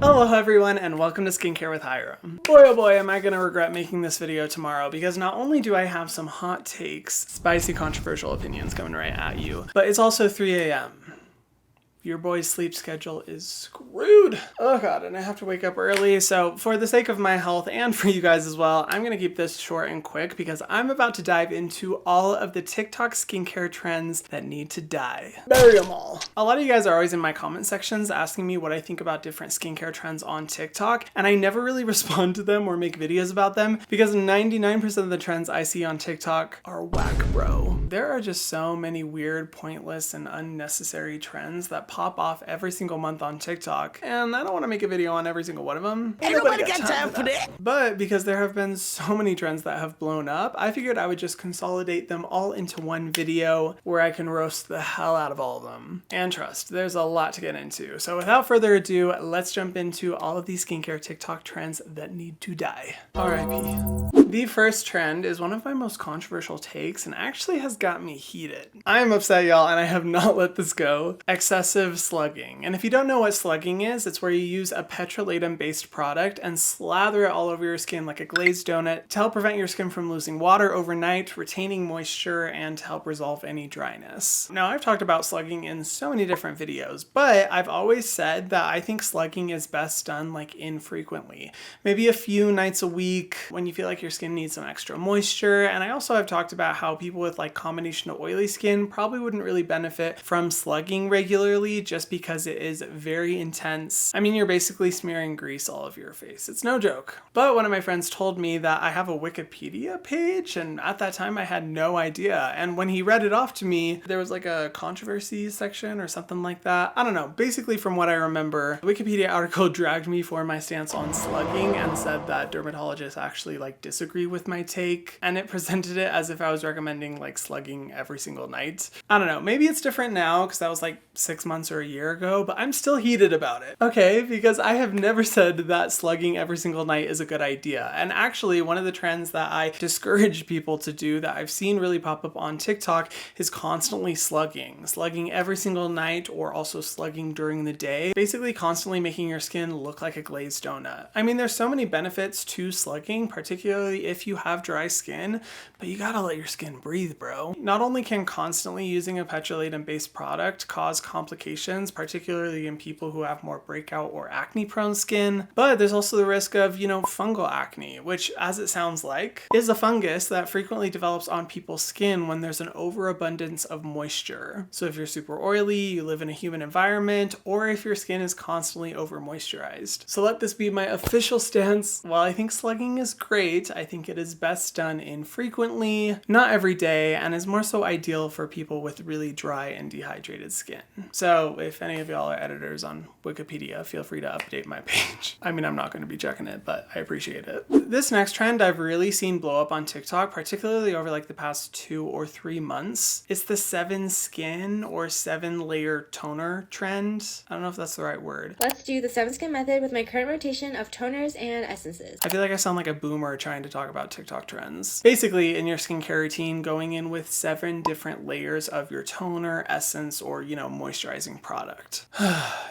Hello everyone and welcome to Skincare with Hiram. Boy oh boy am I gonna regret making this video tomorrow because not only do I have some hot takes, spicy controversial opinions coming right at you, but it's also 3 a.m. Your boy's sleep schedule is screwed. Oh god, and I have to wake up early. So for the sake of my health and for you guys as well, I'm gonna keep this short and quick because I'm about to dive into all of the TikTok skincare trends that need to die. Bury them all. A lot of you guys are always in my comment sections asking me what I think about different skincare trends on TikTok, and I never really respond to them or make videos about them because 99% of the trends I see on TikTok are whack, bro. There are just so many weird, pointless, and unnecessary trends that pop off every single month on TikTok, and I don't want to make a video on every single one of them. Ain't nobody got time for that. But because there have been so many trends that have blown up, I figured I would just consolidate them all into one video where I can roast the hell out of all of them. And trust, there's a lot to get into. So without further ado, let's jump into all of these skincare TikTok trends that need to die. RIP. The first trend is one of my most controversial takes and actually has got me heated. I am upset, y'all, and I have not let this go. Excessive slugging. And if you don't know what slugging is, it's where you use a petrolatum-based product and slather it all over your skin like a glazed donut to help prevent your skin from losing water overnight, retaining moisture, and to help resolve any dryness. Now, I've talked about slugging in so many different videos, but I've always said that I think slugging is best done like infrequently. Maybe a few nights a week when you feel like your skin needs some extra moisture. And I also have talked about how people with like combination of oily skin probably wouldn't really benefit from slugging regularly just because it is very intense. I mean, you're basically smearing grease all over your face. It's no joke. But one of my friends told me that I have a Wikipedia page, and at that time I had no idea. And when he read it off to me, there was like a controversy section or something like that. I don't know. Basically, from what I remember, the Wikipedia article dragged me for my stance on slugging and said that dermatologists actually like disagree with my take, and it presented it as if I was recommending like slugging every single night. I don't know, maybe it's different now because that was like 6 months or a year ago, but I'm still heated about it. Okay, because I have never said that slugging every single night is a good idea. And actually, one of the trends that I discourage people to do that I've seen really pop up on TikTok is constantly slugging. Slugging every single night or also slugging during the day. Basically constantly making your skin look like a glazed donut. I mean, there's so many benefits to slugging, particularly if you have dry skin, but you gotta let your skin breathe, bro. Not only can constantly using a petrolatum-based product cause complications, particularly in people who have more breakout or acne-prone skin, but there's also the risk of, fungal acne, which, as it sounds like, is a fungus that frequently develops on people's skin when there's an overabundance of moisture. So if you're super oily, you live in a humid environment, or if your skin is constantly over-moisturized. So let this be my official stance. While I think slugging is great, I think it is best done infrequently, not every day, and is more so ideal for people with really dry and dehydrated skin. So if any of y'all are editors on Wikipedia, feel free to update my page. I mean, I'm not going to be checking it, but I appreciate it. This next trend I've really seen blow up on TikTok, particularly over like the past 2 or 3 months. It's the 7 skin or 7 layer toner trend. I don't know if that's the right word. Let's do the 7 skin method with my current rotation of toners and essences. I feel like I sound like a boomer trying to talk about TikTok trends. Basically, in your skincare routine, going in with 7 different layers of your toner, essence, or, moisturizing product.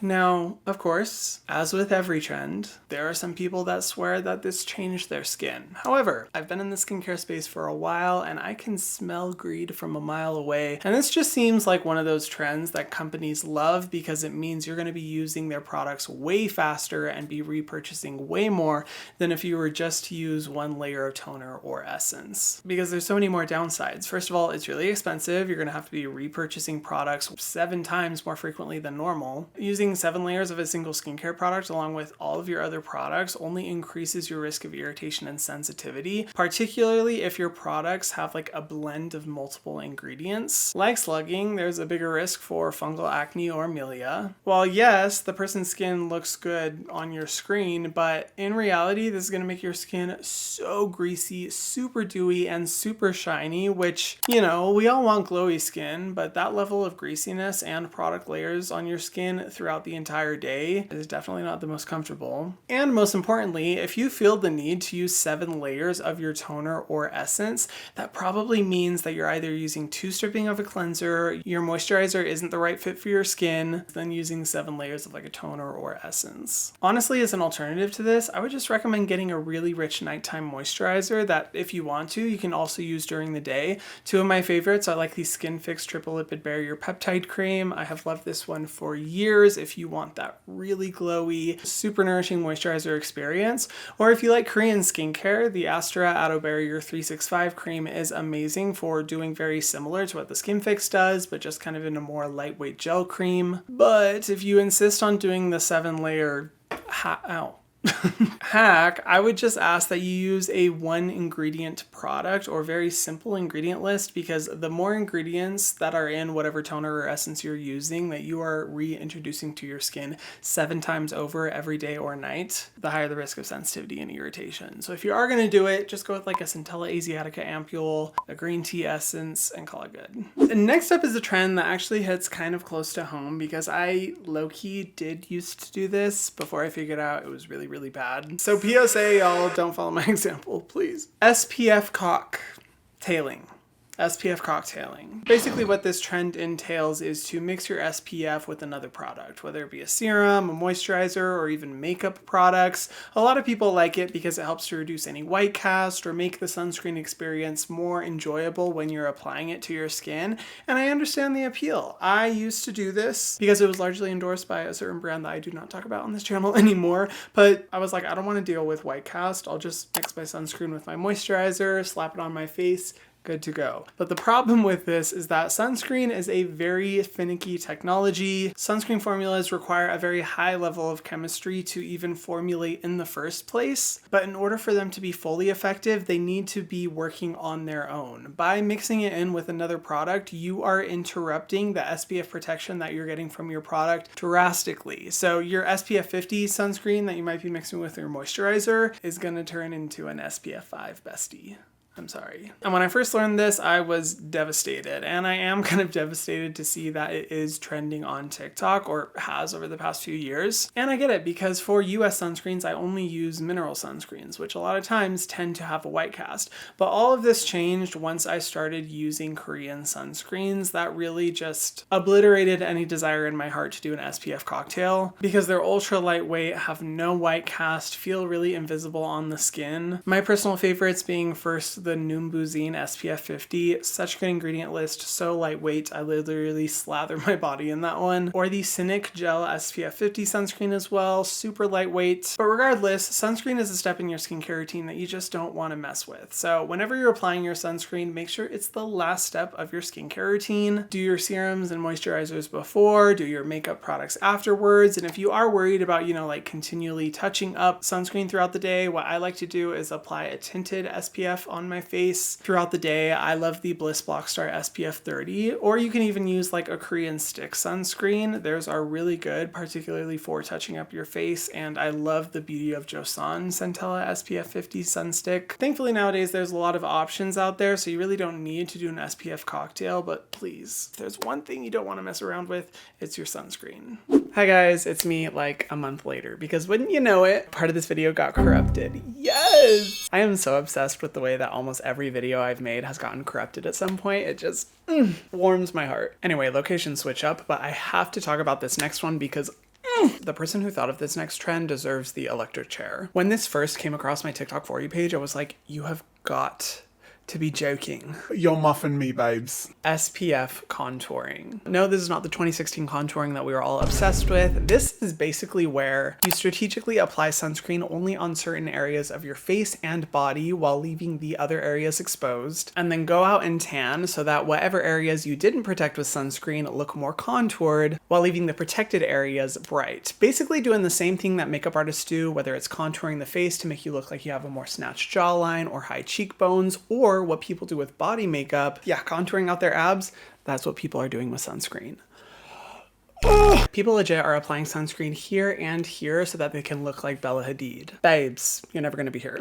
Now, of course, as with every trend, there are some people that swear that this changed their skin. However, I've been in the skincare space for a while and I can smell greed from a mile away. And this just seems like one of those trends that companies love because it means you're going to be using their products way faster and be repurchasing way more than if you were just to use 1 layer of toner or essence. Because there's so many more downsides. First of all, it's really expensive. You're going to have to be repurchasing products 7 times more frequently than normal. Using 7 layers of a single skincare product along with all of your other products only increases your risk of irritation and sensitivity, particularly if your products have like a blend of multiple ingredients. Like slugging, there's a bigger risk for fungal acne or milia. While yes, the person's skin looks good on your screen, but in reality, this is going to make your skin so greasy, super dewy, and super shiny, which, we all want glowy skin, but that level of greasiness and product product layers on your skin throughout the entire day. It is definitely not the most comfortable. And most importantly, if you feel the need to use 7 layers of your toner or essence, that probably means that you're either using too stripping of a cleanser, your moisturizer isn't the right fit for your skin, then using 7 layers of like a toner or essence. Honestly, as an alternative to this, I would just recommend getting a really rich nighttime moisturizer that if you want to, you can also use during the day. Two of my favorites are like the Skin Fix Triple Lipid Barrier Peptide Cream. I have loved this one for years if you want that really glowy, super nourishing moisturizer experience. Or if you like Korean skincare, the Astra Aloe Barrier 365 cream is amazing for doing very similar to what the Skin Fix does, but just kind of in a more lightweight gel cream. But if you insist on doing the 7-layer hack, I would just ask that you use a 1 ingredient product or very simple ingredient list, because the more ingredients that are in whatever toner or essence you're using that you are reintroducing to your skin 7 times over every day or night, the higher the risk of sensitivity and irritation. So if you are going to do it, just go with like a Centella Asiatica ampule, a green tea essence, and call it good. And next up is a trend that actually hits kind of close to home, because I low-key did used to do this before I figured out it was really bad. So PSA, y'all, don't follow my example, please. SPF cocktailing. SPF cocktailing. Basically what this trend entails is to mix your SPF with another product, whether it be a serum, a moisturizer, or even makeup products. A lot of people like it because it helps to reduce any white cast or make the sunscreen experience more enjoyable when you're applying it to your skin. And I understand the appeal. I used to do this because it was largely endorsed by a certain brand that I do not talk about on this channel anymore. But I was like, I don't want to deal with white cast. I'll just mix my sunscreen with my moisturizer, slap it on my face, good to go. But the problem with this is that sunscreen is a very finicky technology. Sunscreen formulas require a very high level of chemistry to even formulate in the first place. But in order for them to be fully effective, they need to be working on their own. By mixing it in with another product, you are interrupting the SPF protection that you're getting from your product drastically. So your SPF 50 sunscreen that you might be mixing with your moisturizer is going to turn into an SPF 5 bestie. I'm sorry. And when I first learned this, I was devastated. And I am kind of devastated to see that it is trending on TikTok, or has over the past few years. And I get it, because for US sunscreens, I only use mineral sunscreens, which a lot of times tend to have a white cast. But all of this changed once I started using Korean sunscreens that really just obliterated any desire in my heart to do an SPF cocktail, because they're ultra lightweight, have no white cast, feel really invisible on the skin. My personal favorites being first the Numbuzine SPF 50, such a good ingredient list, so lightweight, I literally slather my body in that one. Or the Cynic Gel SPF 50 sunscreen as well, super lightweight. But regardless, sunscreen is a step in your skincare routine that you just don't want to mess with. So whenever you're applying your sunscreen, make sure it's the last step of your skincare routine. Do your serums and moisturizers before, do your makeup products afterwards. And if you are worried about, like continually touching up sunscreen throughout the day, what I like to do is apply a tinted SPF on my face throughout the day. I love the Bliss Blockstar SPF 30, or you can even use like a Korean stick sunscreen. Theirs are really good, particularly for touching up your face, and I love the Beauty of Joseon Centella SPF 50 Sunstick. Thankfully nowadays there's a lot of options out there, so you really don't need to do an SPF cocktail, but please, if there's one thing you don't want to mess around with, it's your sunscreen. Hi guys, it's me like a month later, because wouldn't you know it, part of this video got corrupted. Yes! I am so obsessed with the way that almost every video I've made has gotten corrupted at some point. It just warms my heart. Anyway, location switch up, but I have to talk about this next one because the person who thought of this next trend deserves the electric chair. When this first came across my TikTok For You page, I was like, you have got to be joking. You're muffin me, babes. SPF contouring. No, this is not the 2016 contouring that we were all obsessed with. This is basically where you strategically apply sunscreen only on certain areas of your face and body while leaving the other areas exposed, and then go out and tan so that whatever areas you didn't protect with sunscreen look more contoured while leaving the protected areas bright. Basically doing the same thing that makeup artists do, whether it's contouring the face to make you look like you have a more snatched jawline or high cheekbones, or what people do with body makeup. Yeah, contouring out their abs, that's what people are doing with sunscreen. People legit are applying sunscreen here and here so that they can look like Bella Hadid. Babes, you're never gonna be here.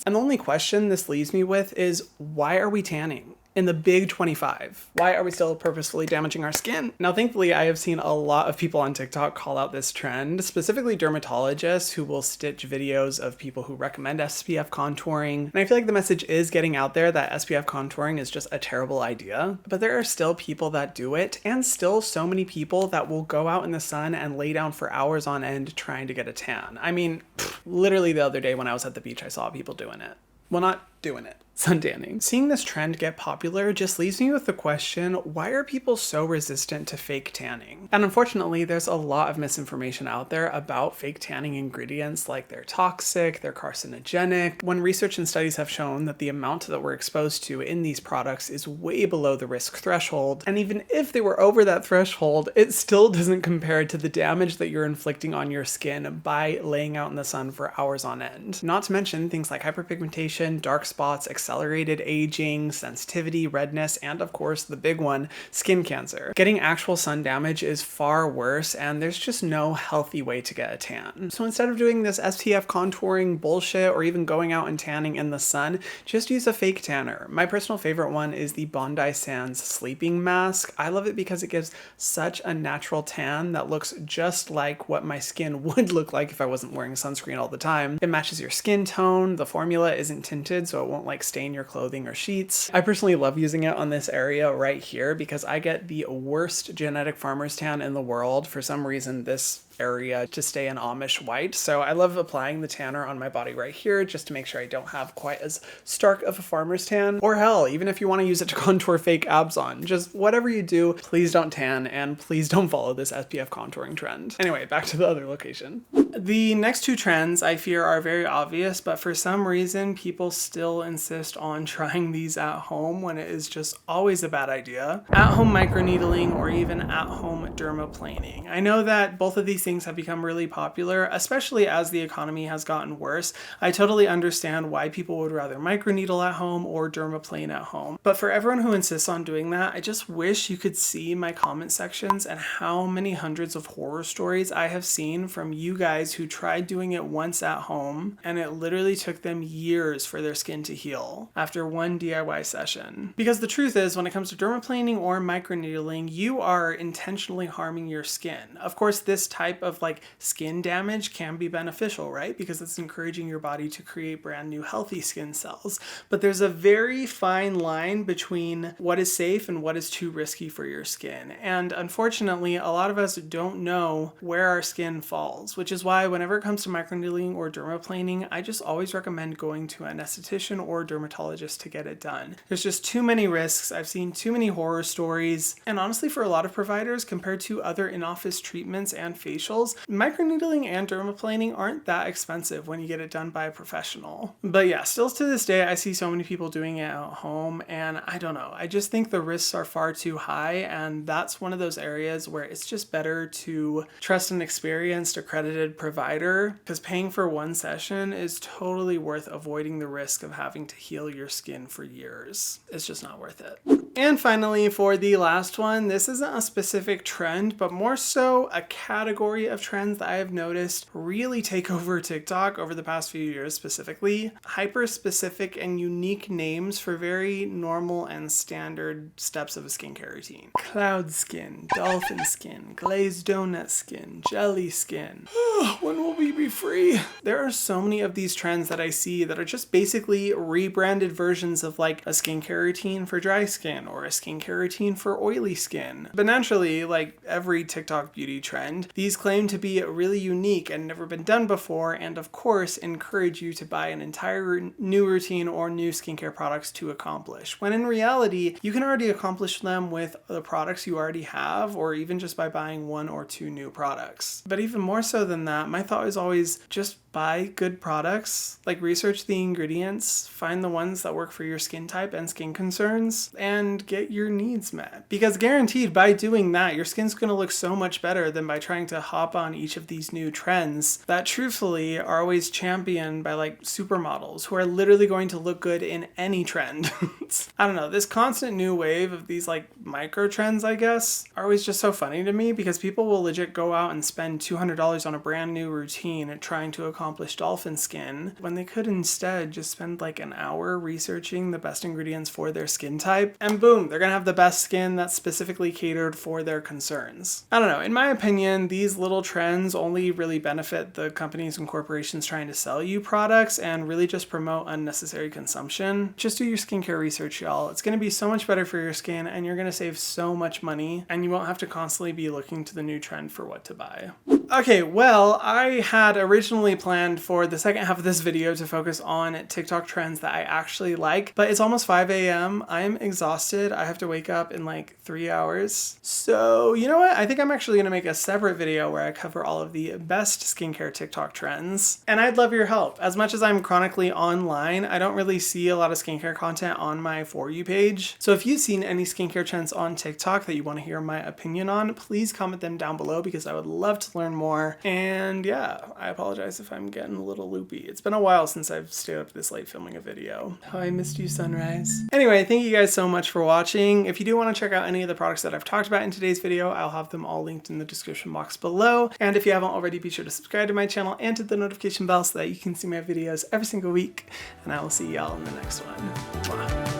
And the only question this leaves me with is, why are we tanning? in the big 25. Why are we still purposefully damaging our skin? Now, thankfully, I have seen a lot of people on TikTok call out this trend, specifically dermatologists who will stitch videos of people who recommend SPF contouring. And I feel like the message is getting out there that SPF contouring is just a terrible idea, but there are still people that do it, and still so many people that will go out in the sun and lay down for hours on end trying to get a tan. I mean, literally the other day when I was at the beach, I saw people doing it. Well, not doing it. Suntanning. Seeing this trend get popular just leaves me with the question, why are people so resistant to fake tanning? And unfortunately, there's a lot of misinformation out there about fake tanning ingredients, like they're toxic, they're carcinogenic, when research and studies have shown that the amount that we're exposed to in these products is way below the risk threshold. And even if they were over that threshold, it still doesn't compare to the damage that you're inflicting on your skin by laying out in the sun for hours on end. Not to mention things like hyperpigmentation, dark spots, accelerated aging, sensitivity, redness, and of course the big one, skin cancer. Getting actual sun damage is far worse, and there's just no healthy way to get a tan. So instead of doing this SPF contouring bullshit or even going out and tanning in the sun, just use a fake tanner. My personal favorite one is the Bondi Sands sleeping mask. I love it because it gives such a natural tan that looks just like what my skin would look like if I wasn't wearing sunscreen all the time. It matches your skin tone, the formula isn't tinted so it won't like stain your clothing or sheets. I personally love using it on this area right here because I get the worst genetic farmer's tan in the world. For some reason, this area to stay an Amish white. So I love applying the tanner on my body right here just to make sure I don't have quite as stark of a farmer's tan. Or hell, even if you want to use it to contour fake abs on, just whatever you do, please don't tan and please don't follow this SPF contouring trend. Anyway, back to the other location. The next two trends I fear are very obvious, but for some reason people still insist on trying these at home when it is just always a bad idea. At-home microneedling or even at-home dermaplaning. I know that both of these things have become really popular, especially as the economy has gotten worse. I totally understand why people would rather microneedle at home or dermaplane at home. But for everyone who insists on doing that, I just wish you could see my comment sections and how many hundreds of horror stories I have seen from you guys who tried doing it once at home and it literally took them years for their skin to heal after one DIY session. Because the truth is, when it comes to dermaplaning or microneedling, you are intentionally harming your skin. Of course, this type of like skin damage can be beneficial, right? Because it's encouraging your body to create brand new healthy skin cells. But there's a very fine line between what is safe and what is too risky for your skin. And unfortunately, a lot of us don't know where our skin falls, which is why whenever it comes to microneedling or dermaplaning, I just always recommend going to an esthetician or dermatologist to get it done. There's just too many risks. I've seen too many horror stories. And honestly, for a lot of providers, compared to other in-office treatments and facials, microneedling and dermaplaning aren't that expensive when you get it done by a professional. But yeah, still to this day, I see so many people doing it at home, and I don't know. I just think the risks are far too high, and that's one of those areas where it's just better to trust an experienced, accredited provider, because paying for one session is totally worth avoiding the risk of having to heal your skin for years. It's just not worth it. And finally, for the last one, this isn't a specific trend, but more so a category of trends that I have noticed really take over TikTok over the past few years specifically. Hyper-specific and unique names for very normal and standard steps of a skincare routine. Cloud skin, dolphin skin, glazed donut skin, jelly skin. When will we be free? There are so many of these trends that I see that are just basically rebranded versions of like a skincare routine for dry skin or a skincare routine for oily skin. But naturally, like every TikTok beauty trend, these claim to be really unique and never been done before, and of course encourage you to buy an entire new routine or new skincare products to accomplish, when in reality you can already accomplish them with the products you already have, or even just by buying one or two new products. But even more so than that, my thought is always just buy good products, like research the ingredients, find the ones that work for your skin type and skin concerns, and and get your needs met. Because guaranteed by doing that, your skin's gonna look so much better than by trying to hop on each of these new trends that truthfully are always championed by like supermodels who are literally going to look good in any trend. I don't know, this constant new wave of these like micro trends, I guess, are always just so funny to me because people will legit go out and spend $200 on a brand new routine trying to accomplish dolphin skin when they could instead just spend like an hour researching the best ingredients for their skin type, and boom, they're gonna have the best skin that's specifically catered for their concerns. I don't know, in my opinion, these little trends only really benefit the companies and corporations trying to sell you products and really just promote unnecessary consumption. Just do your skincare research, y'all. It's gonna be so much better for your skin and you're gonna save so much money and you won't have to constantly be looking to the new trend for what to buy. Okay, well, I had originally planned for the second half of this video to focus on TikTok trends that I actually like, but it's almost 5 a.m. I'm exhausted. I have to wake up in like 3 hours. So you know what? I think I'm actually gonna make a separate video where I cover all of the best skincare TikTok trends. And I'd love your help. As much as I'm chronically online, I don't really see a lot of skincare content on my For You page. So if you've seen any skincare trends on TikTok that you want to hear my opinion on, please comment them down below because I would love to learn more. And yeah, I apologize if I'm getting a little loopy. It's been a while since I've stayed up this late filming a video. How I missed you, sunrise. Anyway, thank you guys so much for watching. If you do want to check out any of the products that I've talked about in today's video, I'll have them all linked in the description box below. And if you haven't already, be sure to subscribe to my channel and hit the notification bell so that you can see my videos every single week. And I will see y'all in the next one. Mwah.